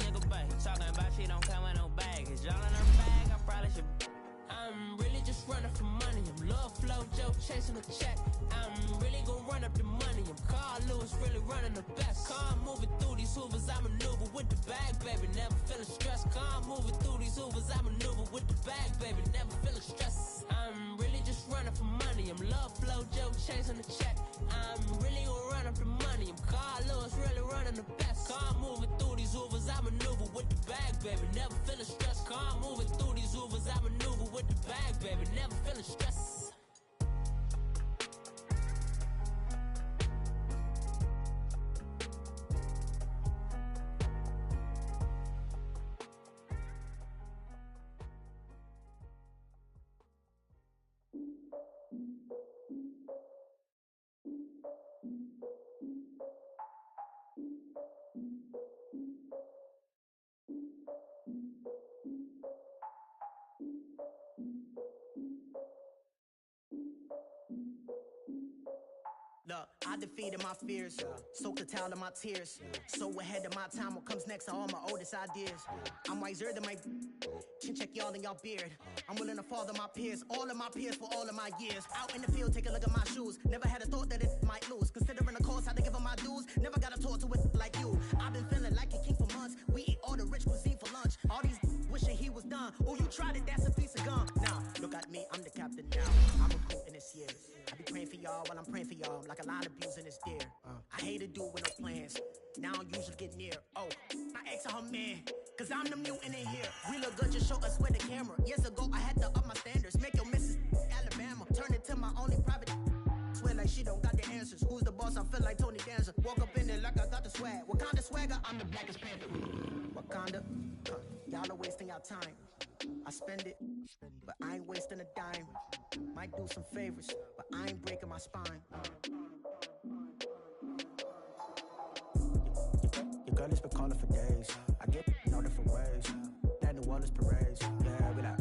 nigga back. Talking about she don't come with no baggage. All in her bag, I probably should. I'm really just running for money. I'm love flow, Joe chasing a check. I'm really gon' run up the money. I'm Carl Lewis, really running the best. Car moving through these hoovers, I maneuver with the bag, baby. Never feeling stressed. Car moving through these hoovers, I maneuver with the bag, baby. Never feeling stressed. I'm really just running for money. I'm love flow, Joe chasing the check. I'm really gon' run up the money. I'm Carl Lewis, really running the best. Car moving through these hoovers, I maneuver with the bag, baby. Never feeling stressed. Car moving through these hoovers, I maneuver with the bag, baby. Never feeling stressed. Look, I defeated my fears, soaked the towel of my tears. So ahead of my time, what comes next are all my oldest ideas. I'm wiser than my chin check y'all in y'all beard. I'm willing to father my peers, all of my peers for all of my years. Out in the field, take a look at my shoes. Never had a thought that it might lose. Considering the cost, had to give them my dues. Never got a talk to it like you. I've been feeling like a king for months. We eat all the rich cuisine for lunch. All these wishing he was done. Oh, you tried it, that's a piece of gum. Now, look at me, I'm the captain now. I'm recruiting this year. I be praying for y'all while I'm praying for y'all. Like a line of abusing this deer. I hate to do with no plans. Now I usually get near. Oh, my ex her man. Cause I'm the mutant in here. We look good, just show us with the camera. Years ago, I had to up my standards. Make your Mrs. Alabama. Turn it to my only private. Swear like she don't got the answers. Who's the boss? I feel like Tony Danza. Walk up in there like I got the swag. Wakanda swagger, I'm the blackest panther. Wakanda, y'all are wasting your time. I spend it, but I ain't wasting a dime. Might do some favors, but I ain't breaking my spine. Your girl has been calling for days. I get in all different ways. That New Orleans parades. Yeah, we like,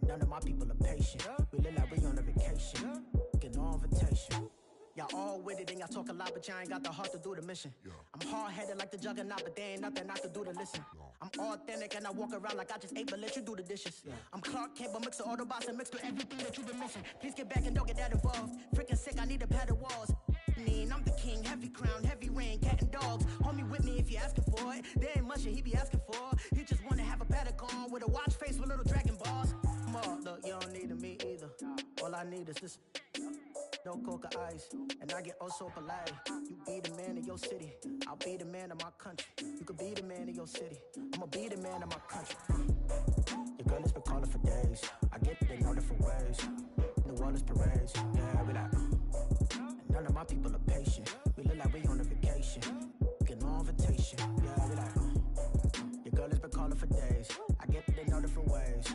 none of my people are patient. We look like we on a vacation. Get no invitation. Y'all all with it and y'all talk a lot, but y'all ain't got the heart to do the mission. I'm hard-headed like the juggernaut, but there ain't nothing I can do to listen. I'm authentic and I walk around like I just ate, but let you do the dishes. I'm Clark Kent, but mix the Autobots and mix with everything that you've been missing. Please get back and don't get that involved. Freaking sick, I need a pad of walls. I'm the king, heavy crown, heavy rain, cat and dogs. Homie with me if you're asking for it. There ain't much that he be asking for. He just wanna have a paddock on with a watch face with little dragon balls. Look, you don't need me either. All I need is this. No coca ice, and I get oh so polite. You be the man of your city, I'll be the man of my country. You could be the man of your city, I'ma be the man of my country. Your girl has been calling for days. I get it in all different ways. New Orleans parades, yeah, we like. None of my people are patient. We look like we on a vacation. Get no invitation, yeah, we like. Your girl has been calling for days. I get it in all different ways.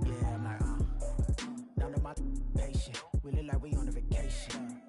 Yeah, I'm like, none of my patient. We look like we on a vacation.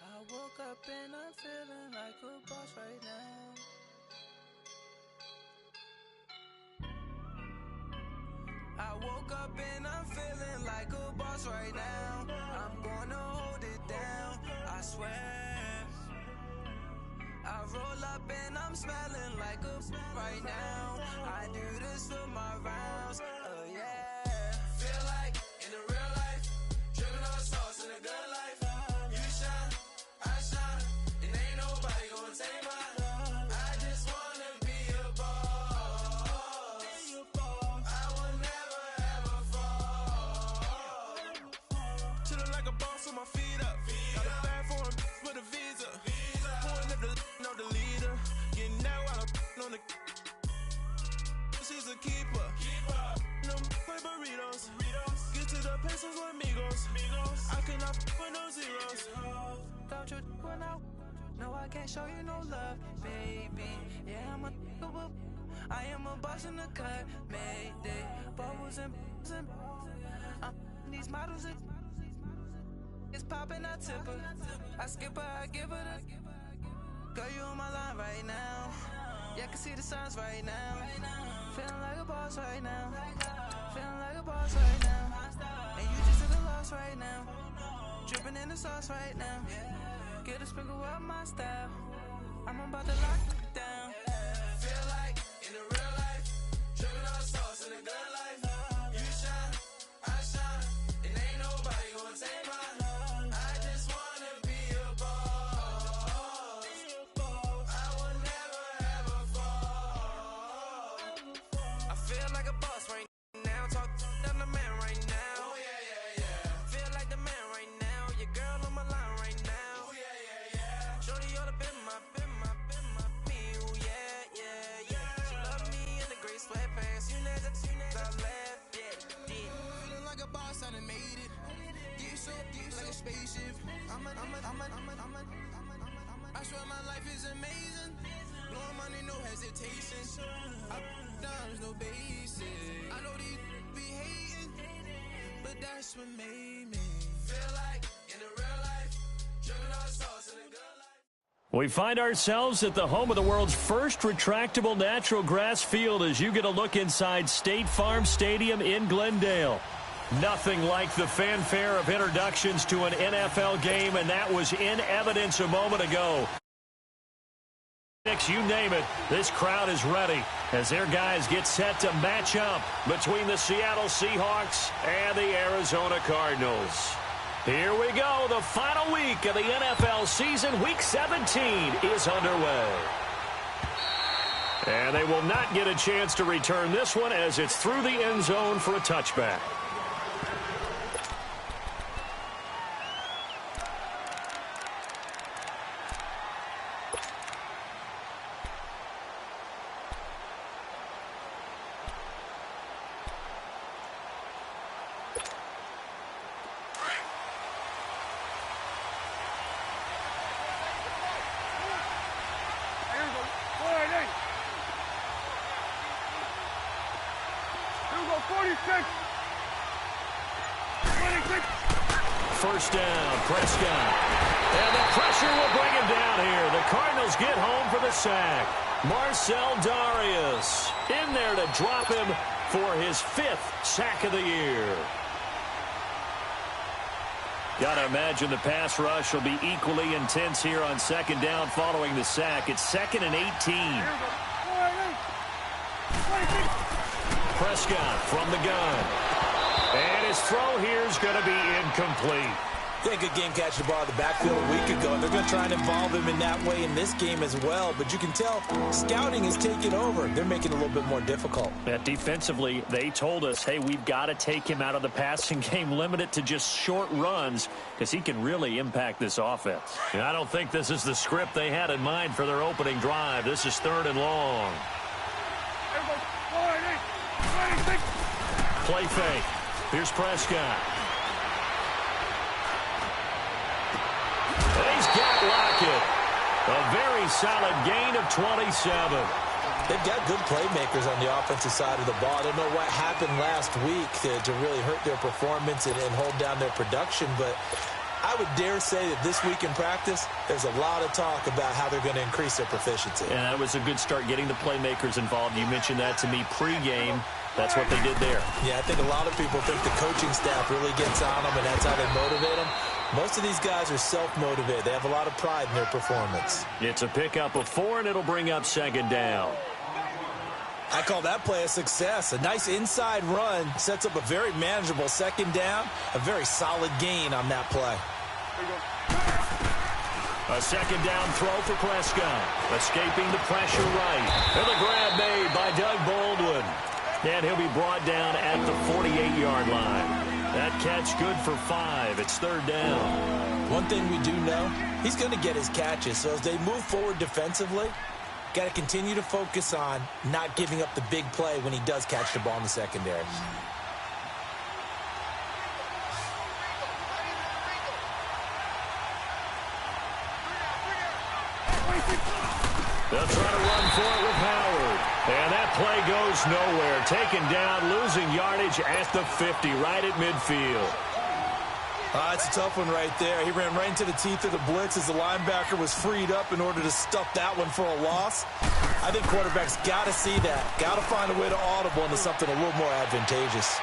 I woke up and I'm feeling like a boss right now. I woke up and I'm feeling like a boss right now. I'm gonna hold it down, I swear. I roll up and I'm smelling like a right now. I do this for my rounds, yeah. Feel like in the real life, dripping on sauce in a good life. You shine, I shine, and ain't nobody gonna take mine. I just wanna be a boss. I will never ever fall. Chillin' like a boss with my feet up. Got a bag for him with a visa. Pulling up the know the leader. Getting out while I'm on the. She's a keeper. No, I can't show you no love, baby. Yeah, I am a boss in the cut, Mayday. Bubbles and these models it's popping, I tip her. I skip her, I give her the. Girl, you on my line right now. Yeah, I can see the signs right now. Feeling like a boss right now. Feeling like a boss right now. And you just took a loss right now. Dripping in the sauce right now. Get a sprinkle up my style. I'm about to lock it down. Feel like in the real life, dripping on sauce in the good life. You shine, I shine, and ain't nobody gonna take mine. I just wanna be a boss. I will never ever fall. I feel like a boss right now. Talk to the man right now. Oh yeah. Feel like the man right now. Your girl on my line right now. Oh yeah. Shorty oughta been my me. Oh yeah. She love me in the gray sweatpants. You never I left. Yeah. Feeling like a boss, I done made it. Get so like a spaceship. I swear my life is amazing. Blowing money, no hesitation. I down, no basic. I know these be hating, but that's what made me feel like in the real life, dripping on sauce in the good life. We find ourselves at the home of the world's first retractable natural grass field as you get a look inside State Farm Stadium in Glendale. Nothing like the fanfare of introductions to an NFL game, and that was in evidence a moment ago. You name it, this crowd is ready as their guys get set to match up between the Seattle Seahawks and the Arizona Cardinals. Here we go, the final week of the NFL season. Week 17 is underway. And they will not get a chance to return this one as it's through the end zone for a touchback. First down, Prescott. And the pressure will bring him down here. The Cardinals get home for the sack. Marcell Dareus in there to drop him for his 5th sack of the year. Got to imagine the pass rush will be equally intense here on second down following the sack. It's 2nd and 18. Prescott from the gun. And his throw here is going to be incomplete. They good game catching the ball in the backfield a week ago. They're going to try and involve him in that way in this game as well. But you can tell scouting is taking over. They're making it a little bit more difficult. Yeah, defensively, they told us, hey, we've got to take him out of the passing game, limit it to just short runs because he can really impact this offense. And I don't think this is the script they had in mind for their opening drive. This is 3rd and long. Play fake. Here's Prescott. And he's got Lockett. A very solid gain of 27. They've got good playmakers on the offensive side of the ball. I don't know what happened last week to really hurt their performance and hold down their production, but I would dare say that this week in practice, there's a lot of talk about how they're going to increase their proficiency. And that was a good start getting the playmakers involved. You mentioned that to me pregame. That's what they did there. Yeah, I think a lot of people think the coaching staff really gets on them, and that's how they motivate them. Most of these guys are self-motivated. They have a lot of pride in their performance. It's a pickup of 4, and it'll bring up 2nd down. I call that play a success. A nice inside run sets up a very manageable 2nd down. A very solid gain on that play. A 2nd down throw for Prescott. Escaping the pressure right. And the grab made by Doug Baldwin. And he'll be brought down at the 48-yard line. That catch good for 5. It's 3rd down. One thing we do know, he's going to get his catches. So as they move forward defensively, got to continue to focus on not giving up the big play when he does catch the ball in the secondary. They'll try to run for it with Howard. And that play goes nowhere. Taken down, losing yardage at the 50, right at midfield. It's a tough one right there. He ran right into the teeth of the blitz as the linebacker was freed up in order to stuff that one for a loss. I think quarterbacks got to see that. Got to find a way to audible into something a little more advantageous.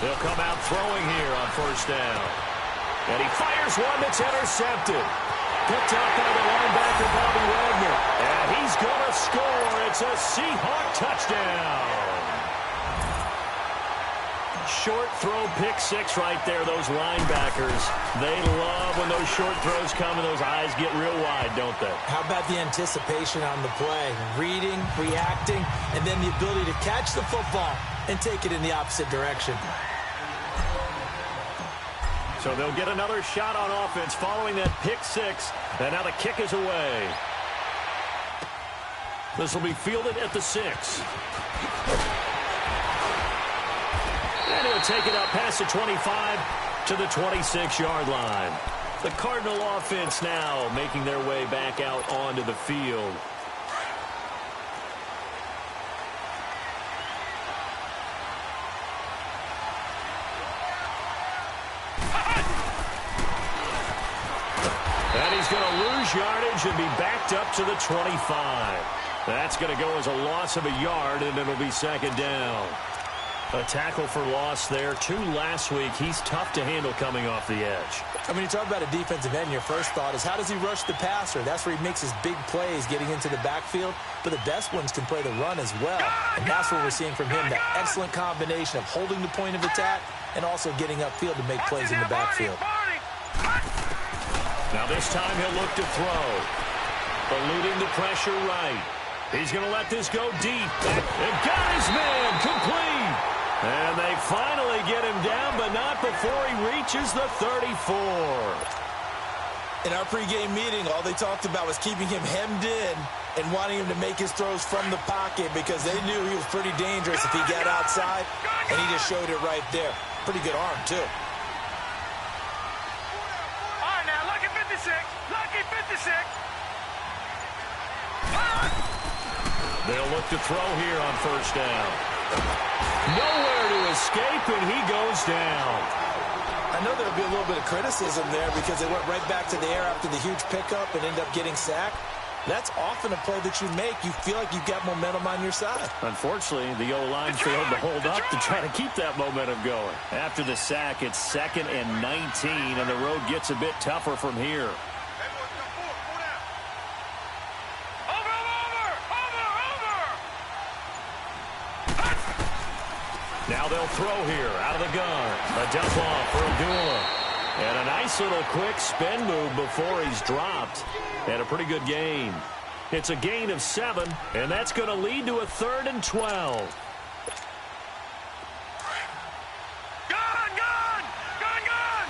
He'll come out throwing here on first down. And he fires one that's intercepted. Picked up by the linebacker, Bobby Wagner. And he's going to score. It's a Seahawk touchdown. Short throw, pick six right there, those linebackers. They love when those short throws come and those eyes get real wide, don't they? How about the anticipation on the play? Reading, reacting, and then the ability to catch the football and take it in the opposite direction. So they'll get another shot on offense following that pick six. And now the kick is away. This will be fielded at the 6. And he'll take it up past the 25 to the 26-yard line. The Cardinal offense now making their way back out onto the field. And he's going to lose yardage and be backed up to the 25. That's going to go as a loss of a yard, and it'll be second down. A tackle for loss there. 2 last week. He's tough to handle coming off the edge. I mean, you talk about a defensive end, your first thought is how does he rush the passer? That's where he makes his big plays getting into the backfield. But the best ones can play the run as well. And that's what we're seeing from him, that excellent combination of holding the point of attack and also getting upfield to make plays in the backfield. Now this time he'll look to throw. Eluding the pressure right. He's going to let this go deep. And got his man complete. And they finally get him down, but not before he reaches the 34. In our pregame meeting, all they talked about was keeping him hemmed in and wanting him to make his throws from the pocket because they knew he was pretty dangerous if he got outside, and he just showed it right there. Pretty good arm, too. All right, now, lucky 56. Lucky 56. They'll look to throw here on first down. Nowhere to escape, and he goes down. I know there'll be a little bit of criticism there because they went right back to the air after the huge pickup and ended up getting sacked. That's often a play that you make. You feel like you've got momentum on your side. Unfortunately, the O-line failed to hold up to try to keep that momentum going. After the sack, it's 2nd and 19, and the road gets a bit tougher from here. Now they'll throw here out of the gun. A dump off for Abdullah. And a nice little quick spin move before he's dropped. And a pretty good gain. It's a gain of 7, and that's going to lead to a 3rd and 12. Gun! Gun! Gun! Gun!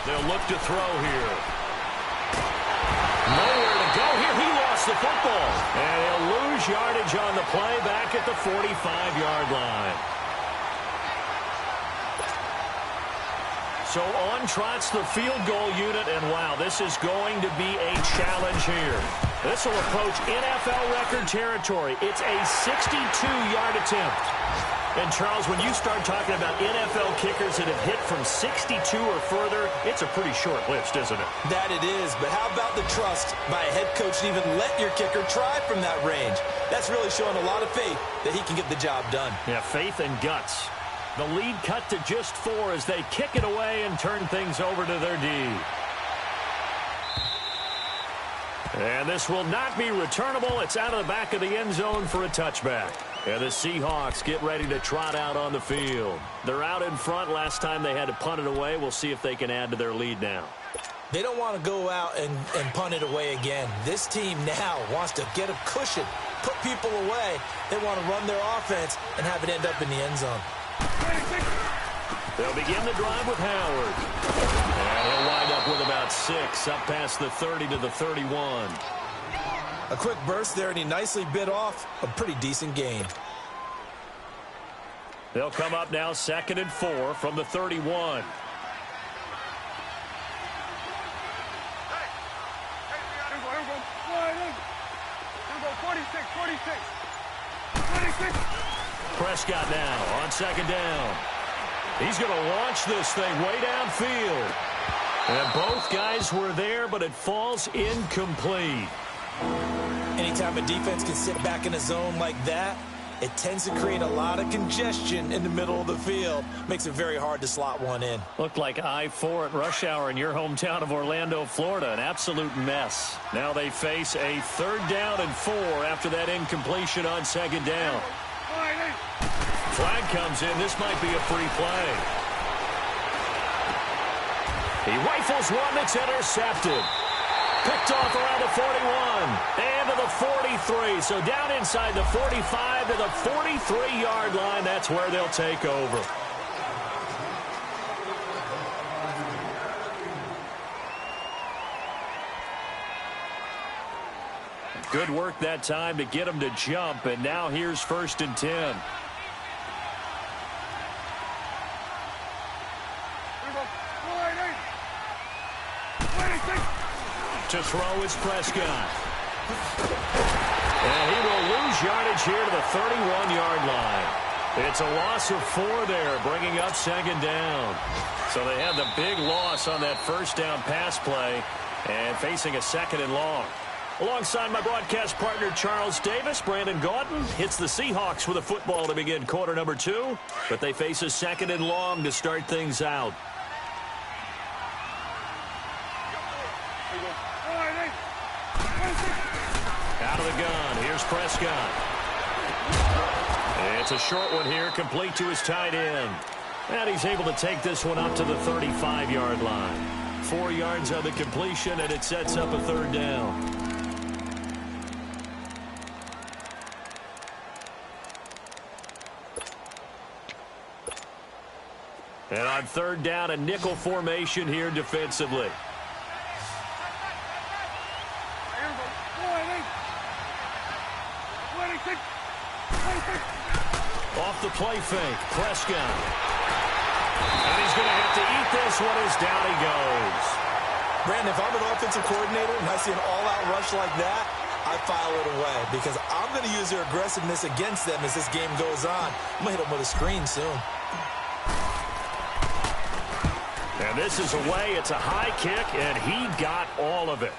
They'll look to throw here. Nowhere to go here. He lost the football. And he'll lose yardage on the play back at the 45-yard line. So on trots the field goal unit, and wow, this is going to be a challenge here. This will approach NFL record territory. It's a 62-yard attempt. And, Charles, when you start talking about NFL kickers that have hit from 62 or further, it's a pretty short list, isn't it? That it is, but how about the trust by a head coach to even let your kicker try from that range? That's really showing a lot of faith that he can get the job done. Yeah, faith and guts. The lead cut to just 4 as they kick it away and turn things over to their D. And this will not be returnable. It's out of the back of the end zone for a touchback. And the Seahawks get ready to trot out on the field. They're out in front. Last time they had to punt it away. We'll see if they can add to their lead now. They don't want to go out and punt it away again. This team now wants to get a cushion, put people away. They want to run their offense and have it end up in the end zone. They'll begin the drive with Howard. And he'll wind up with about 6, up past the 30 to the 31. A quick burst there, and he nicely bit off a pretty decent gain. They'll come up now 2nd and 4 from the 31. Prescott now on 2nd down. He's going to launch this thing way downfield. And both guys were there, but it falls incomplete. Anytime a defense can sit back in a zone like that, it tends to create a lot of congestion in the middle of the field. Makes it very hard to slot one in. Looked like I-4 at rush hour in your hometown of Orlando, Florida. An absolute mess. Now they face a 3rd down and 4 after that incompletion on 2nd down. Flag comes in. This might be a free play. He rifles one that's intercepted. Picked off around the 41 and to the 43. So down inside the 45 to the 43-yard line. That's where they'll take over. Good work that time to get him to jump. And now here's 1st and 10. To throw is Prescott. And he will lose yardage here to the 31-yard line. It's a loss of 4 there, bringing up 2nd down. So they had the big loss on that 1st down pass play and facing a 2nd and long. Alongside my broadcast partner, Charles Davis, Brandon Gaudin hits the Seahawks with a football to begin quarter number 2, but they face a 2nd and long to start things out. Out of the gun, here's Prescott. It's a short one here, complete to his tight end. And he's able to take this one up to the 35-yard line. 4 yards on the completion, and it sets up a 3rd down. And on 3rd down, a nickel formation here defensively. Off the play fake, Prescott. And he's going to have to eat this one as down he goes. Brandon, if I'm an offensive coordinator and I see an all-out rush like that, I file it away because I'm going to use their aggressiveness against them as this game goes on. I'm going to hit them with a screen soon. And this is away. It's a high kick, and he got all of it.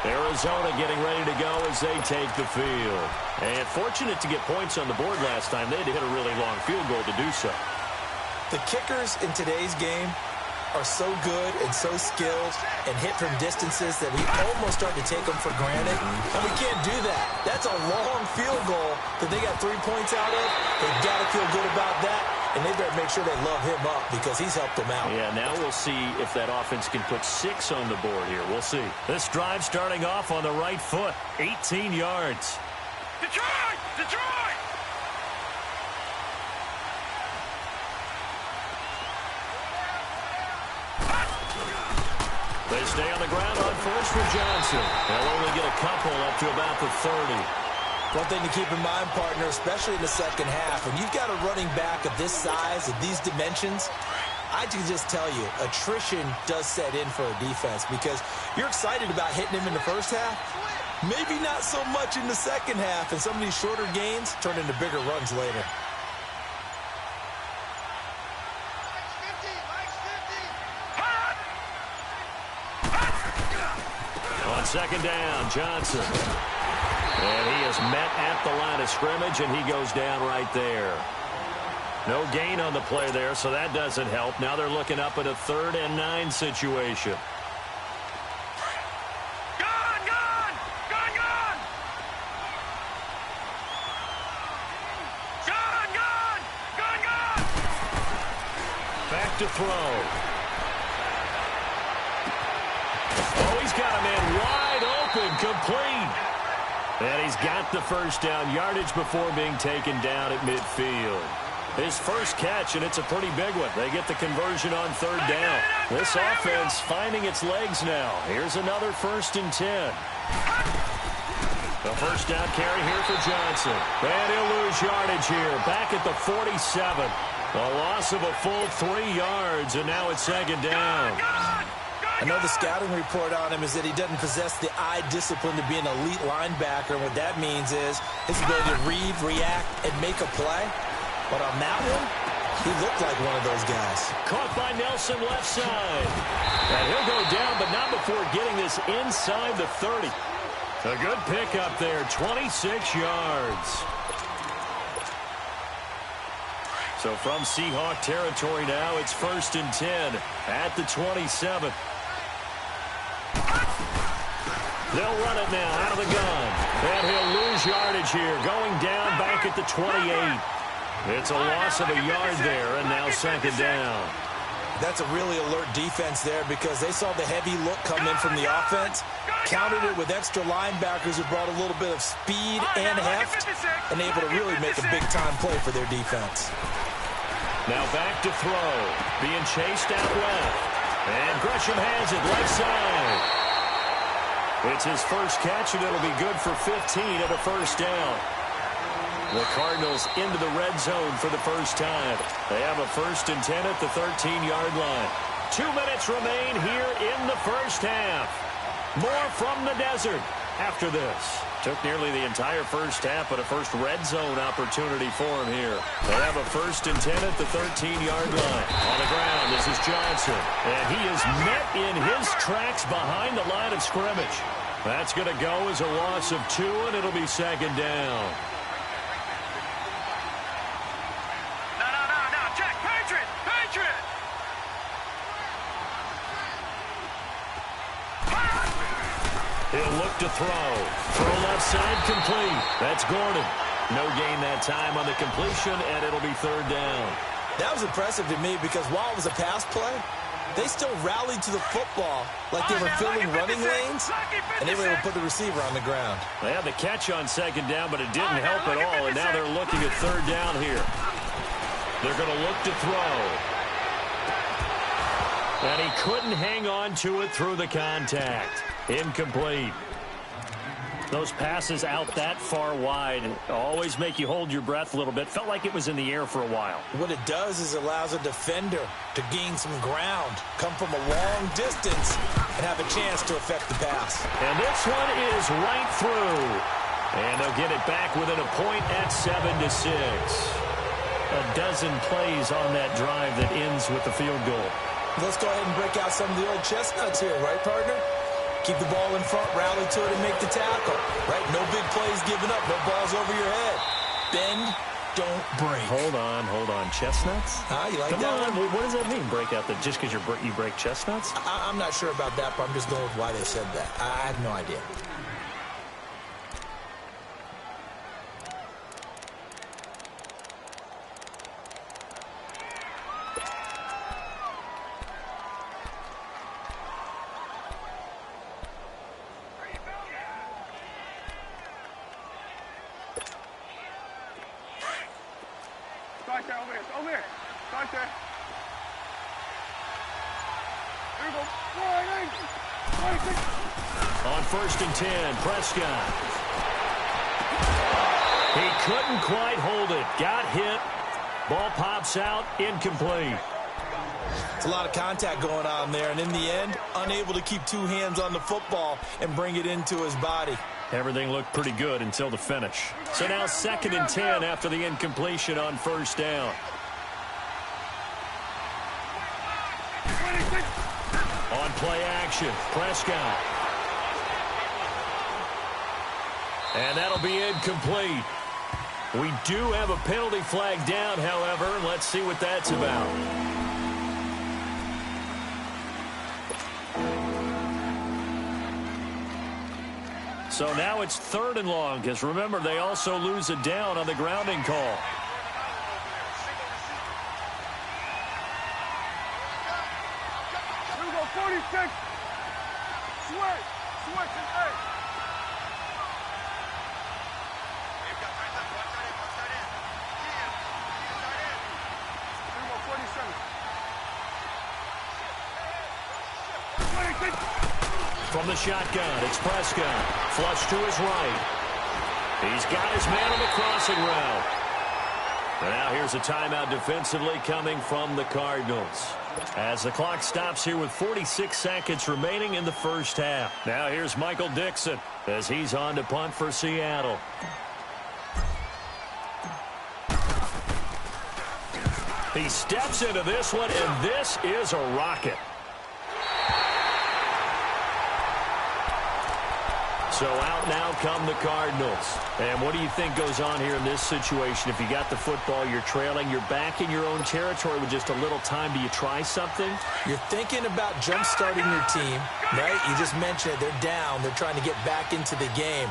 Arizona getting ready to go as they take the field. And fortunate to get points on the board last time. They had to hit a really long field goal to do so. The kickers in today's game are so good and so skilled and hit from distances that we almost start to take them for granted. And we can't do that. That's a long field goal that they got 3 points out of. They've got to feel good about that. And they better make sure they love him up because he's helped them out. Yeah, now we'll see if that offense can put 6 on the board here. We'll see. This drive starting off on the right foot. 18 yards. Detroit! Detroit! They stay on the ground on 1st for Johnson. They'll only get a couple up to about the 30. One thing to keep in mind, partner, especially in the 2nd half, when you've got a running back of this size, of these dimensions, I can just tell you, attrition does set in for a defense because you're excited about hitting him in the 1st half, maybe not so much in the 2nd half, and some of these shorter gains turn into bigger runs later. On 2nd down, Johnson. And he is met at the line of scrimmage, and he goes down right there. No gain on the play there, so that doesn't help. Now they're looking up at a 3rd and 9 situation. Gone! Gone! Gone! Gone! Gone! Gone! Gone! Gone! back to throw. Oh, he's got a man wide open, complete. And he's got the first down yardage before being taken down at midfield. His first catch, and it's a pretty big one. They get the conversion on third down. This offense finding its legs now. Here's another 1st and 10. The first down carry here for Johnson. And he'll lose yardage here. Back at the 47. A loss of a full 3 yards, and now it's 2nd down. I know the scouting report on him is that he doesn't possess the eye discipline to be an elite linebacker. And what that means is his ability to read, react, and make a play. But on that one, he looked like one of those guys. Caught by Nelson left side. And he'll go down, but not before getting this inside the 30. A good pickup there, 26 yards. So from Seahawk territory now, it's 1st and 10 at the 27. They'll run it now out of the gun. And he'll lose yardage here, going down back at the 28. It's a loss of a yard there, and now 2nd down. That's a really alert defense there because they saw the heavy look come in from the offense, countered it with extra linebackers who brought a little bit of speed and heft, and able to really make a big-time play for their defense. Now back to throw, being chased out left. And Gresham has it left side. It's his first catch, and it'll be good for 15 at a 1st down. The Cardinals into the red zone for the first time. They have a 1st and 10 at the 13-yard line. 2 minutes remain here in the first half. More from the desert after this. Took nearly the entire first half, but a first red zone opportunity for him here. They have a 1st and 10 at the 13-yard line. On the ground, this is Johnson. And he is met in his tracks behind the line of scrimmage. That's going to go as a loss of 2, and it'll be 2nd down. No, Jack, Patriot! He'll look to throw. Throw left side complete. That's Gordon. No gain that time on the completion, and it'll be 3rd down. That was impressive to me because while it was a pass play, they still rallied to the football like they were filling running lanes, and they were able to put the receiver on the ground. They had the catch on 2nd down, but it didn't help at all, and now they're looking at 3rd down here. They're going to look to throw. And he couldn't hang on to it through the contact. Incomplete. Those passes out that far wide always make you hold your breath a little bit. Felt like it was in the air for a while. What it does is allows a defender to gain some ground, come from a long distance, and have a chance to affect the pass. And this one is right through. And they'll get it back within a point at 7-6. A dozen plays on that drive that ends with the field goal. Let's go ahead and break out some of the old chestnuts here, right, partner? Keep the ball in front, rally to it, and make the tackle. Right? No big plays given up, no balls over your head. Bend, don't break. Hold on. Chestnuts? You like Come that on. one? What does that mean, break out? Just because you break chestnuts? I'm not sure about that, but I'm just going with why they said that. I have no idea. Over here. Start there. There we go. On 1st and 10, Prescott. He couldn't quite hold it. Got hit. Ball pops out. Incomplete. It's a lot of contact going on there, and in the end, unable to keep 2 hands on the football and bring it into his body. Everything looked pretty good until the finish. So now 2nd and 10 after the incompletion on 1st down. On play action, Prescott. And that'll be incomplete. We do have a penalty flag down, however. Let's see what that's about. So now it's 3rd and long, because remember, they also lose a down on the grounding call. 26. Switch. Switch and eight. You've got 3 seconds. Watch that in. Watch that in. Ian. Ian, start in. 3 more 40 seconds. 26. From the shotgun, it's Prescott. Flush to his right. He's got his man on the crossing route. And now here's a timeout defensively coming from the Cardinals. As the clock stops here with 46 seconds remaining in the first half. Now here's Michael Dixon as he's on to punt for Seattle. He steps into this one, and this is a rocket. So out now come the Cardinals. And what do you think goes on here in this situation? If you got the football, you're trailing, you're back in your own territory with just a little time. Do you try something? You're thinking about jump-starting your team, right? You just mentioned it. They're down. They're trying to get back into the game.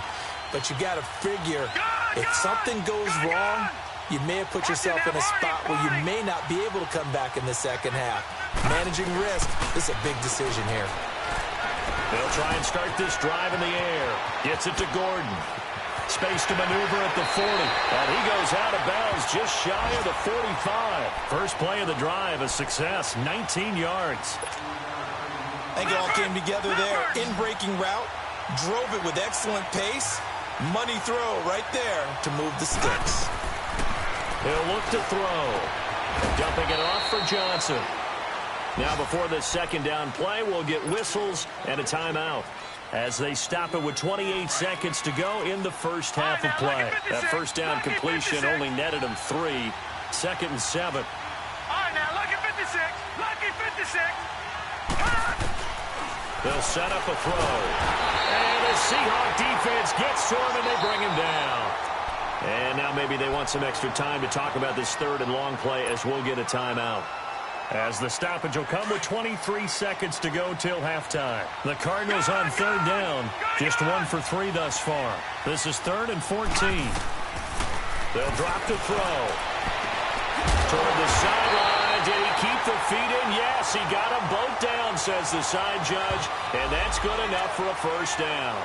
But you got to figure, if something goes wrong, you may have put yourself in a spot where you may not be able to come back in the second half. Managing risk is a big decision here. They'll try and start this drive in the air. Gets it to Gordon. Space to maneuver at the 40. And he goes out of bounds just shy of the 45. First play of the drive, a success, 19 yards. I think it all came together there. In-breaking route, drove it with excellent pace. Money throw right there to move the sticks. He'll look to throw. Dumping it off for Johnson. Now before this second down play, we'll get whistles and a timeout as they stop it with 28 seconds to go in the first half of play. That first down completion only netted him 3. 2nd and 7. All right, now, lucky 56. Lucky 56. They'll set up a throw. And the Seahawk defense gets to him, and they bring him down. And now maybe they want some extra time to talk about this 3rd and long play as we'll get a timeout. As the stoppage will come with 23 seconds to go till halftime. The Cardinals on 3rd down. Just 1 for 3 thus far. This is 3rd and 14. They'll drop to throw. Toward the sideline. Did he keep the feet in? Yes, he got them both down, says the side judge. And that's good enough for a first down.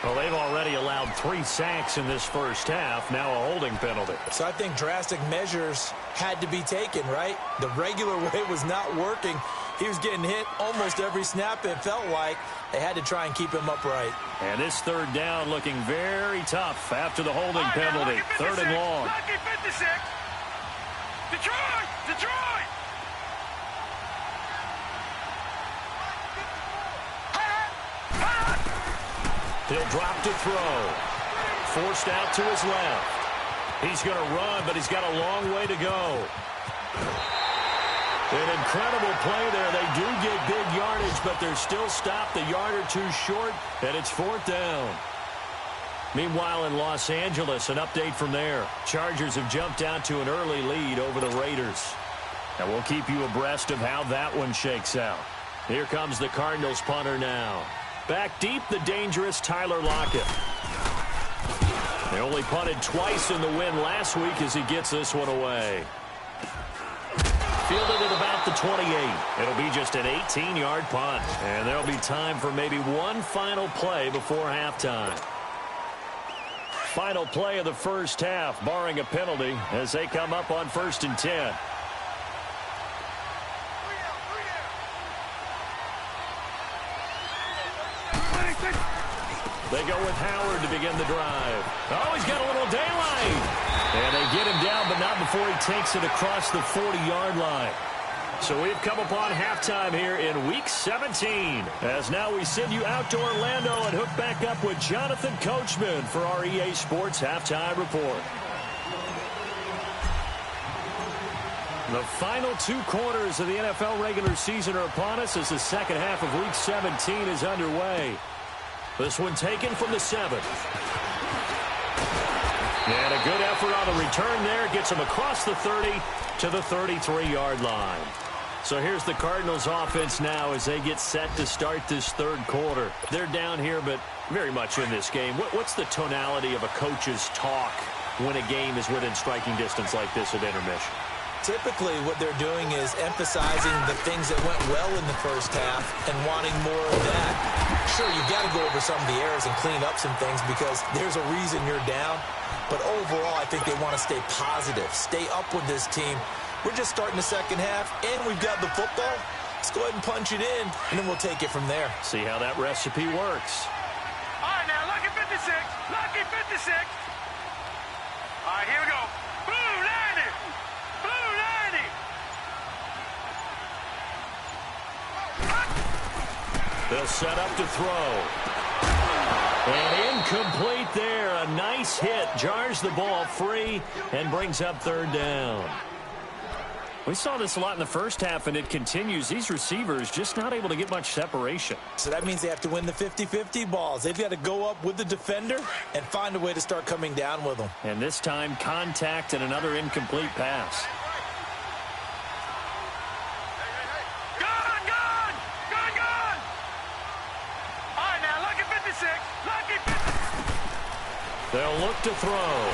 Well, they've already allowed 3 sacks in this first half. Now a holding penalty. So I think drastic measures had to be taken, right? The regular way was not working. He was getting hit almost every snap, it felt like. They had to try and keep him upright. And this 3rd down looking very tough after the holding penalty. 3rd and long. Lucky 56. Detroit! Detroit! He'll drop to throw. Forced out to his left. He's going to run, but he's got a long way to go. An incredible play there. They do get big yardage, but they're still stopped a yard or 2 short, and it's 4th down. Meanwhile, in Los Angeles, an update from there. Chargers have jumped out to an early lead over the Raiders. And we'll keep you abreast of how that one shakes out. Here comes the Cardinals punter now. Back deep, the dangerous Tyler Lockett. They only punted twice in the win last week as he gets this one away. Fielded at about the 28. It'll be just an 18-yard punt. And there'll be time for maybe one final play before halftime. Final play of the first half, barring a penalty, as they come up on 1st and 10. They go with Howard to begin the drive. Oh, he's got a little daylight. And they get him down, but not before he takes it across the 40-yard line. So we've come upon halftime here in Week 17. As now we send you out to Orlando and hook back up with Jonathan Coachman for our EA Sports Halftime Report. The final 2 quarters of the NFL regular season are upon us as the second half of Week 17 is underway. This one taken from the 7th. And a good effort on the return there. Gets him across the 30 to the 33-yard line. So here's the Cardinals offense now as they get set to start this 3rd quarter. They're down here, but very much in this game. What's the tonality of a coach's talk when a game is within striking distance like this at intermission? Typically, what they're doing is emphasizing the things that went well in the first half and wanting more of that. Sure, you've got to go over some of the errors and clean up some things because there's a reason you're down. But overall, I think they want to stay positive, stay up with this team. We're just starting the second half, and we've got the football. Let's go ahead and punch it in, and then we'll take it from there. See how that recipe works. All right, now, lucky 56. Lucky 56. All right, here we go. Blue 90. Blue 90. They'll set up to throw. And incomplete there. A nice hit. Jars the ball free and brings up third down. We saw this a lot in the first half, and it continues. These receivers just not able to get much separation. So that means they have to win the 50-50 balls. They've got to go up with the defender and find a way to start coming down with them. And this time, contact and another incomplete pass. Gone, gone, gone, gone. All right, now, lucky 56. Lucky 56. They'll look to throw.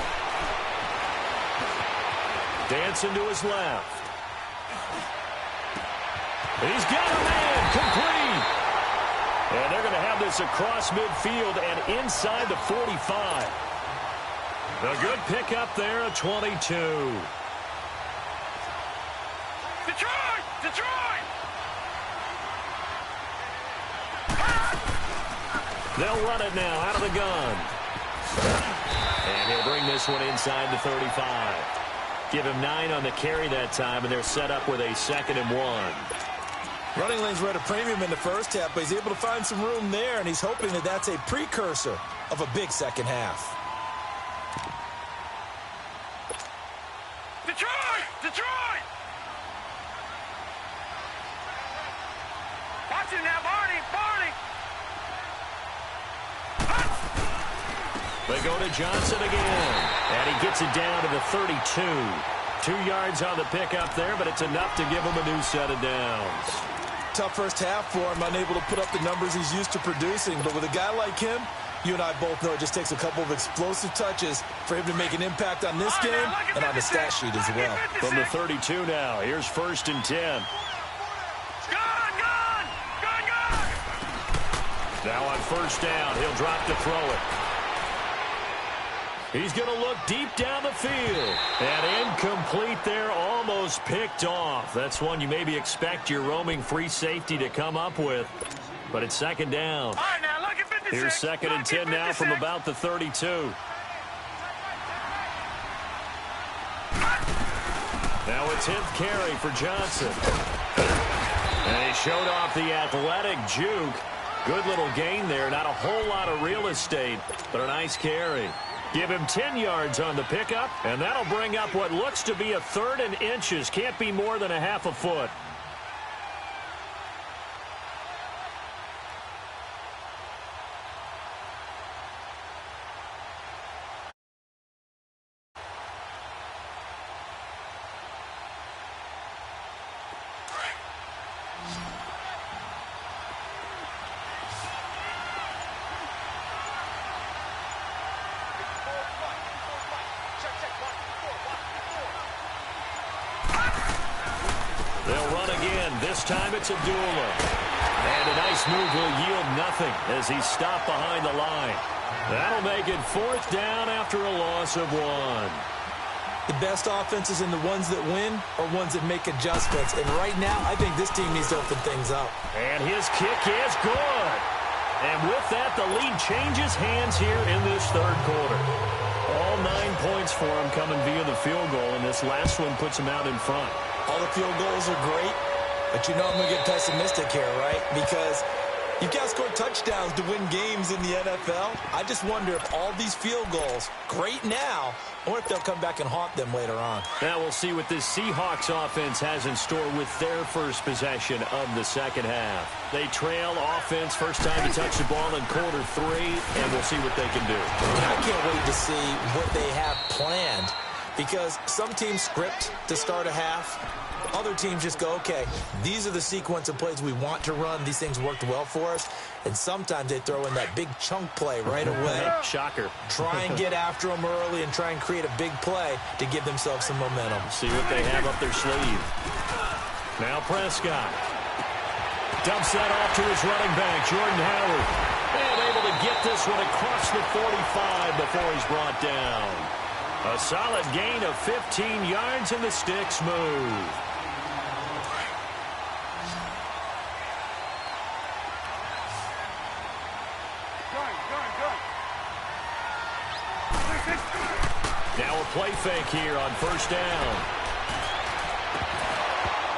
Dancing to his left. He's got a man, complete. And they're going to have this across midfield and inside the 45. A good pickup there at 22. Detroit! Detroit! They'll run it now out of the gun. And he'll bring this one inside the 35. Give him 9 on the carry that time, and they're set up with a 2nd and 1. Running lanes were at a premium in the first half, but he's able to find some room there, and he's hoping that that's a precursor of a big second half. Detroit! Detroit! Watch it now, Barney! Barney! They go to Johnson again, and he gets it down to the 32. 2 yards on the pickup there, but it's enough to give him a new set of downs. Tough first half for him, unable to put up the numbers he's used to producing. But with a guy like him, you and I both know it just takes a couple of explosive touches for him to make an impact on this game and on the stat sheet as well. From the 32 now, here's 1st and 10. Gone! Gone! Gone! Gone! Now on 1st down, he'll drop to throw it. He's going to look deep down the field. And incomplete there, almost picked off. That's one you maybe expect your roaming free safety to come up with. But it's 2nd down. All right, now, look at 56. Here's 2nd and 10 now from about the 32. Now a 10th carry for Johnson. And he showed off the athletic juke. Good little gain there. Not a whole lot of real estate, but a nice carry. Give him 10 yards on the pickup, and that'll bring up what looks to be a 3rd and inches. Can't be more than a half a foot. They'll run again. This time it's Abdullah. And a nice move will yield nothing as he's stopped behind the line. That'll make it 4th down after a loss of 1. The best offenses and the ones that win are ones that make adjustments. And right now, I think this team needs to open things up. And his kick is good. And with that, the lead changes hands here in this 3rd quarter. All 9 points for him coming via the field goal, and this last one puts him out in front. All the field goals are great, but you know I'm going to get pessimistic here, right? Because you've got to score touchdowns to win games in the NFL. I just wonder if all these field goals, great now, or if they'll come back and haunt them later on. Now we'll see what this Seahawks offense has in store with their first possession of the second half. They trail offense, first time to touch the ball in quarter 3, and we'll see what they can do. I can't wait to see what they have planned, because some teams script to start a half, Other teams just go, okay, these are the sequence of plays we want to run. These things worked well for us. And sometimes they throw in that big chunk play right away. Shocker. Try and get after them early and try and create a big play to give themselves some momentum. See what they have up their sleeve. Now Prescott dumps that off to his running back, Jordan Howard. And able to get this one across the 45 before he's brought down. A solid gain of 15 yards, and the sticks move. Now a play fake here on first down.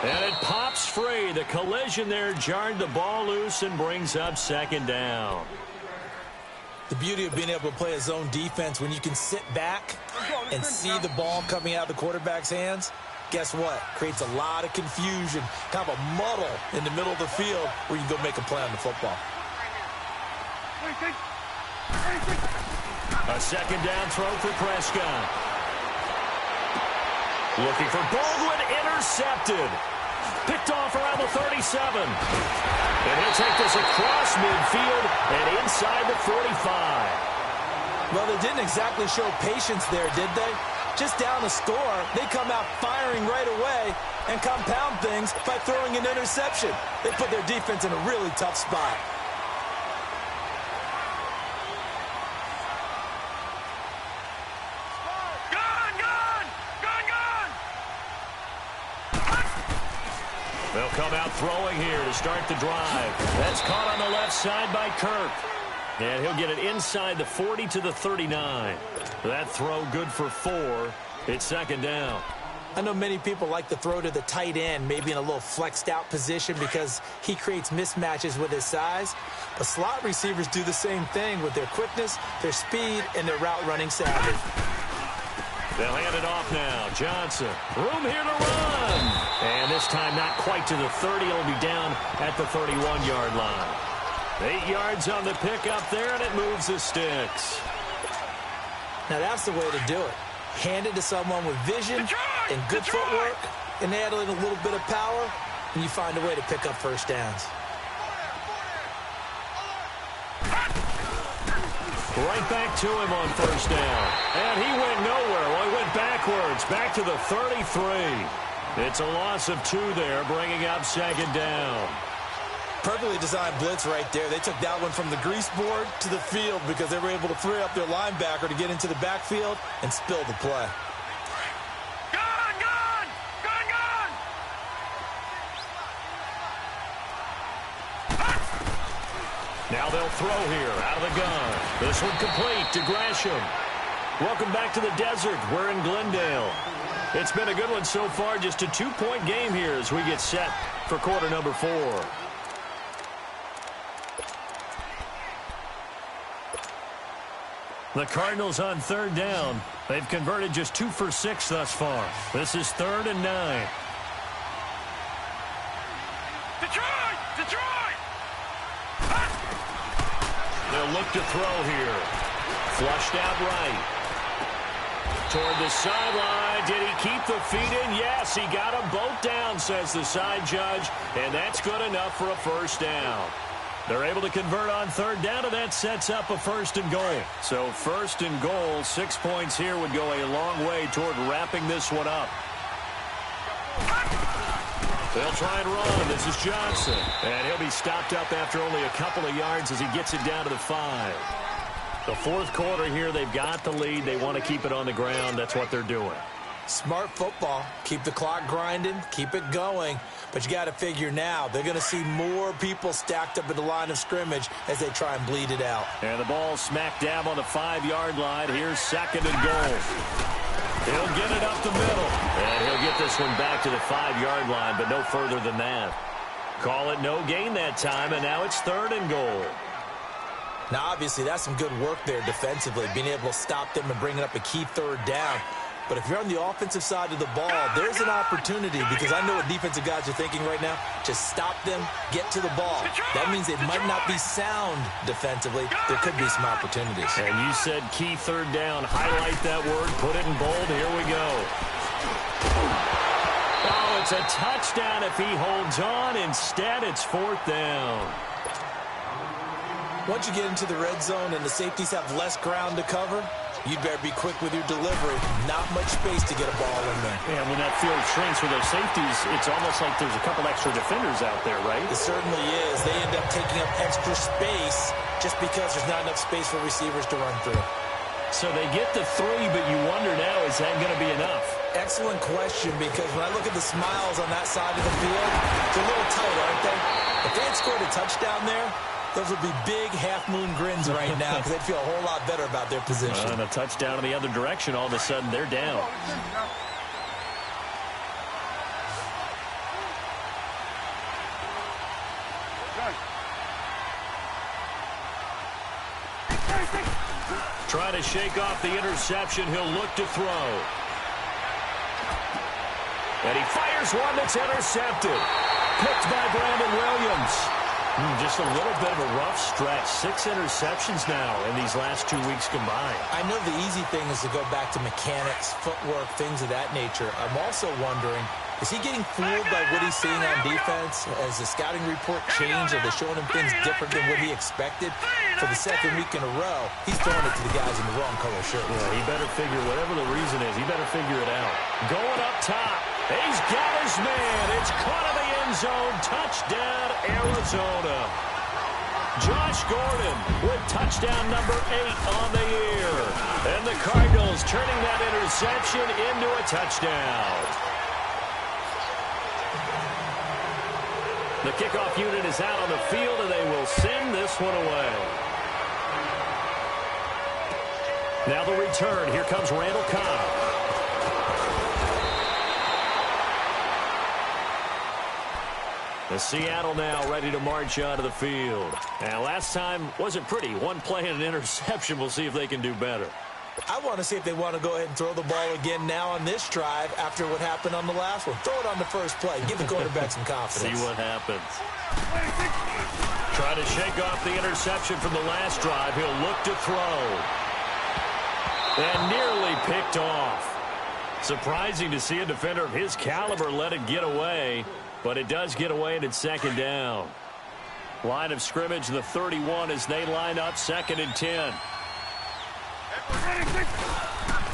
And it pops free. The collision there jarred the ball loose and brings up second down. The beauty of being able to play a zone defense when you can sit back and see the ball coming out of the quarterback's hands, guess what? Creates a lot of confusion, kind of a muddle in the middle of the field where you can go make a play on the football. A second down throw for Prescott. Looking for Baldwin, intercepted. Picked off around the 37. And he'll take this across midfield and inside the 45. Well, they didn't exactly show patience there, did they? Just down the score, they come out firing right away and compound things by throwing an interception. They put their defense in a really tough spot. They'll come out throwing here to start the drive. That's caught on the left side by Kirk. And he'll get it inside the 40 to the 39. That throw good for 4. It's second down. I know many people like to throw to the tight end, maybe in a little flexed out position because he creates mismatches with his size. But slot receivers do the same thing with their quickness, their speed, and their route running savvy. They'll hand it off now. Johnson, room here to run. And this time not quite to the 30. It'll be down at the 31-yard line. 8 yards on the pickup there, and it moves the sticks. Now that's the way to do it. Hand it to someone with vision and good footwork, and add in a little bit of power, and you find a way to pick up first downs. Right back to him on first down. And he went nowhere. Well, he went backwards, back to the 33. It's a loss of 2 there, bringing up second down. Perfectly designed blitz right there. They took that one from the grease board to the field because they were able to free up their linebacker to get into the backfield and spill the play. Now they'll throw here out of the gun. This one complete to Gresham. Welcome back to the desert. We're in Glendale. It's been a good one so far. Just a 2-point game here as we get set for quarter number 4. The Cardinals on third down. They've converted just 2 for 6 thus far. This is 3rd and 9. They'll look to throw here. Flushed out right. Toward the sideline. Did he keep the feet in? Yes, he got them both down, says the side judge. And that's good enough for a first down. They're able to convert on third down, and that sets up a 1st and goal. So 1st and goal, 6 points here would go a long way toward wrapping this one up. They'll try and run. This is Johnson. And he'll be stopped up after only a couple of yards as he gets it down to the 5. The 4th quarter here, they've got the lead. They want to keep it on the ground. That's what they're doing. Smart football. Keep the clock grinding. Keep it going. But you got to figure now, they're going to see more people stacked up at the line of scrimmage as they try and bleed it out. And the ball smack dab on the 5-yard line. Here's 2nd and goal. He'll get it up the middle. And he'll get this one back to the 5-yard line, but no further than that. Call it no gain that time, and now it's 3rd and goal. Now, obviously, that's some good work there defensively, being able to stop them and bringing up a key 3rd down. But if you're on the offensive side of the ball, there's an opportunity because I know what defensive guys are thinking right now. Just stop them, get to the ball. That means it might not be sound defensively. There could be some opportunities. And you said key 3rd down. Highlight that word. Put it in bold. Here we go. Oh, it's a touchdown if he holds on. Instead, it's 4th down. Once you get into the red zone and the safeties have less ground to cover, you'd better be quick with your delivery. Not much space to get a ball in there. And when that field shrinks with those safeties, it's almost like there's a couple extra defenders out there, right? It certainly is. They end up taking up extra space just because there's not enough space for receivers to run through. So they get the 3, but you wonder now, is that going to be enough? Excellent question, because when I look at the smiles on that side of the field, they're a little tight, aren't they? If they had scored a touchdown there, those would be big half-moon grins right now because they'd feel a whole lot better about their position. And a touchdown in the other direction, all of a sudden they're down. Trying to shake off the interception. He'll look to throw. And he fires one that's intercepted. Picked by Brandon Williams. Just a little bit of a rough stretch. 6 interceptions now in these last 2 weeks combined. I know the easy thing is to go back to mechanics, footwork, things of that nature. I'm also wondering, is he getting fooled by what he's seeing on defense? Has the scouting report changed? Are they showing him things different than what he expected? For the 2nd week in a row, he's throwing it to the guys in the wrong color shirt. Yeah, he better figure, whatever the reason is, he better figure it out. Going up top. He's got his man. It's caught in the end zone. Touchdown, Arizona. Josh Gordon with touchdown number 8 on the year. And the Cardinals turning that interception into a touchdown. The kickoff unit is out on the field, and they will send this one away. Now the return. Here comes Randall Cobb. The Seattle now ready to march onto the field. And last time wasn't pretty. One play and an interception. We'll see if they can do better. I want to see if they want to go ahead and throw the ball again now on this drive after what happened on the last one. Throw it on the first play. Give the quarterback some confidence. See what happens. Try to shake off the interception from the last drive. He'll look to throw. And nearly picked off. Surprising to see a defender of his caliber let it get away. But it does get away, and it's 2nd down. Line of scrimmage, the 31 as they line up 2nd and 10.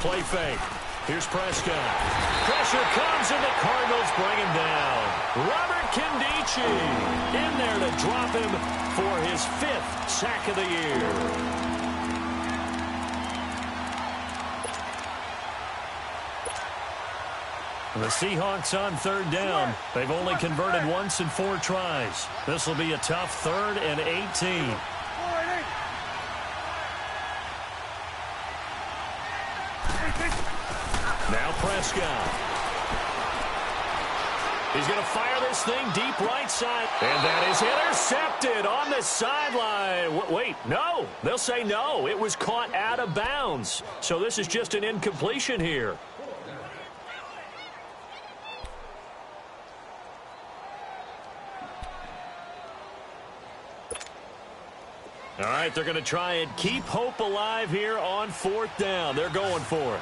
Play fake. Here's Prescott. Pressure comes, and the Cardinals bring him down. Robert Nkemdiche in there to drop him for his 5th sack of the year. The Seahawks on 3rd down. They've only converted once in 4 tries. This will be a tough 3rd and 18. Now Prescott. He's going to fire this thing deep right side. And that is intercepted on the sideline. Wait, no. They'll say no. It was caught out of bounds. So this is just an incompletion here. All right, they're going to try and keep hope alive here on 4th down. They're going for it.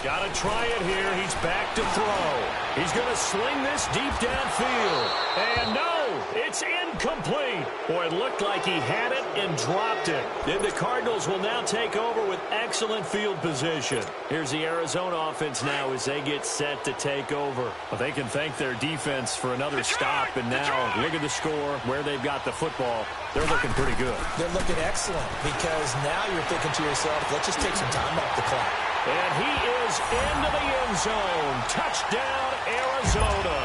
Got to try it here. He's back to throw. He's going to sling this deep downfield. And no, it's incomplete. Boy, it looked like he had it and dropped it. Then the Cardinals will now take over with excellent field position. Here's the Arizona offense now as they get set to take over. But they can thank their defense for another stop. And now look at the score, where they've got the football. They're looking pretty good. They're looking excellent because now you're thinking to yourself, let's just take some time off the clock. And he is into the end zone. Touchdown, Arizona.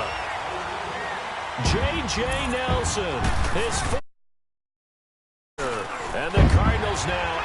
J.J. Nelson, his first. And the Cardinals now